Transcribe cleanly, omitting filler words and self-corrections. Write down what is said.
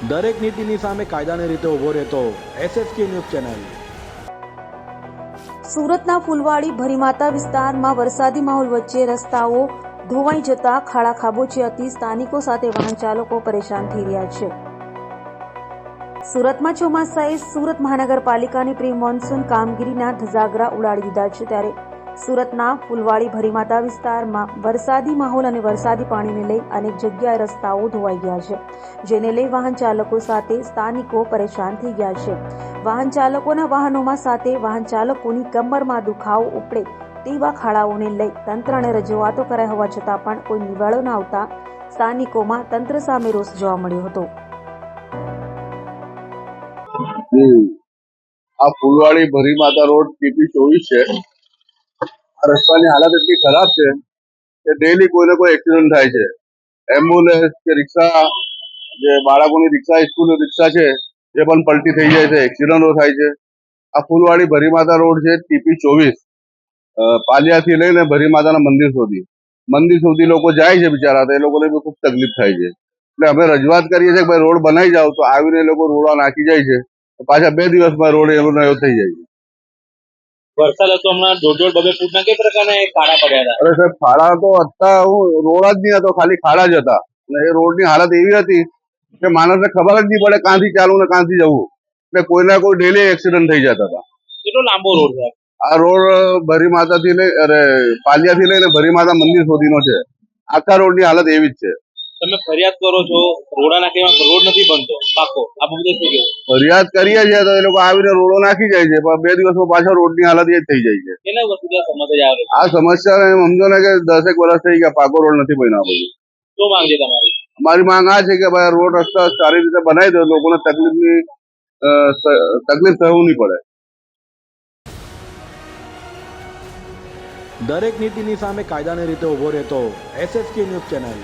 દરેક નીતિની સામે કાયદાની રીતે ઊભો રહેતો SSK ન્યૂઝ ચેનલ। સુરતના ફૂલવાડી ભરીમાતા વિસ્તારમાં વરસાદી માહોલ વચ્ચે રસ્તાઓ ધોવાઈ જતા ખાડા ખાબોચિયાથી સ્થાનિકો સાથે વાહન ચાલકો પરેશાન થઈ રહ્યા છે। સુરતમાં ચોમાસાએ સુરત મહાનગરપાલિકાની પ્રી મોન્સૂન કામગીરીના ધજાગરા ઉડાડી દીધા છે, ત્યારે સુરતના ફૂલવાડી ભરીમાતા વિસ્તારમાં વરસાદી માહોલ અને વરસાદી પાણીને લઈ અનેક જગ્યાએ રસ્તાઓ ધોવાઈ ગયા છે, જેને લઈ વાહન ચાલકો સાથે સ્થાનિકો પરેશાન થઈ ગયા છે। વાહન ચાલકોના વાહનોમાં સાથે વાહન ચાલકોની કમરમાં દુખાવો ઉપડે તેવા ખાડાઓને લઈ તંત્રને રજૂઆતો કરાઈ હોવા છતાં પણ કોઈ નિવાળો ન આવતા સ્થાનિકોમાં તંત્ર સામે રોષ જોવા મળ્યો હતો। આ ફૂલવાડી ભરીમાતા રોડ TP-24 છે। આ રસ્તાની હાલત એટલી ખરાબ છે કે ડેલી કોઈને કોઈ એક્સિડન્ટ થાય છે। એમ્બ્યુલન્સ કે રિક્ષા, જે બાળકોની રિક્ષા, સ્કૂલ રિક્ષા છે એ પણ પલટી થઈ જાય છે, એક્સિડન્ટો થાય છે। આ ફૂલવાડી ભરીમાતા રોડ છે TP-24, પાલિયાથી લઈને ભરીમાતાના મંદિર સુધી લોકો જાય છે બિચારા, તો એ લોકોને બી ખૂબ તકલીફ થાય છે। એટલે અમે રજૂઆત કરીએ છીએ કે ભાઈ રોડ બનાવી જાવ, તો આવીને એ લોકો રોડા નાખી જાય છે, પાછા 2 દિવસમાં રોડ એવો થઈ જાય છે। વરસાદ હતો હમણાં 1.5-2 ફૂટના કઈ પ્રકારના ખાડા પડ્યા હતા? અરે સાહેબ, ખાડા તો હતા, રોડ જ નહીં હતો, ખાલી ખાડા જ હતા। અને એ રોડની હાલત એવી હતી કે માણસને ખબર જ નહીં પડે ક્યાંથી ચાલુ ને ક્યાંથી જવું, એટલે કોઈના કોઈ ડેલી એક્સિડન્ટ થઈ જતા હતા। કેટલો લાંબો રોડ છે આ રોડ ભરીમાતાથી લઈ પાલિયાથી લઈને ભરીમાતા મંદિર સુધીનો છે। આખા રોડની હાલત એવી જ છે। તમે ફરિયાદ કરો છો, રોડા નાખીમાં રોડ નથી બનતો પાકો, આ બાબતે શું કહેવું? ફરિયાદ કરીએ છીએ તો એ લોકો આવીને રોડો નાખી જાય છે, પણ 2 દિવસમાં પાછા રોડની હાલત એ જ થઈ જાય છે। કેના વસ્તુ સમસ્યા આવે? આ સમસ્યા સમજો ને કે 10 એક વર્ષ થઈ ગયા, પાકો રોડ નથી બન્યો। બધું શું માંગ છે તમારી? અમારી માંગ આ છે કે ભાઈ રોડ રસ્તા સારી રીતે બનાવી દો, લોકોને તકલીફ થવું નહીં પડે। દરેક નીતિની સામે કાયદાની રીતે ઊભો રહેતો SSK ન્યૂઝ ચેનલ।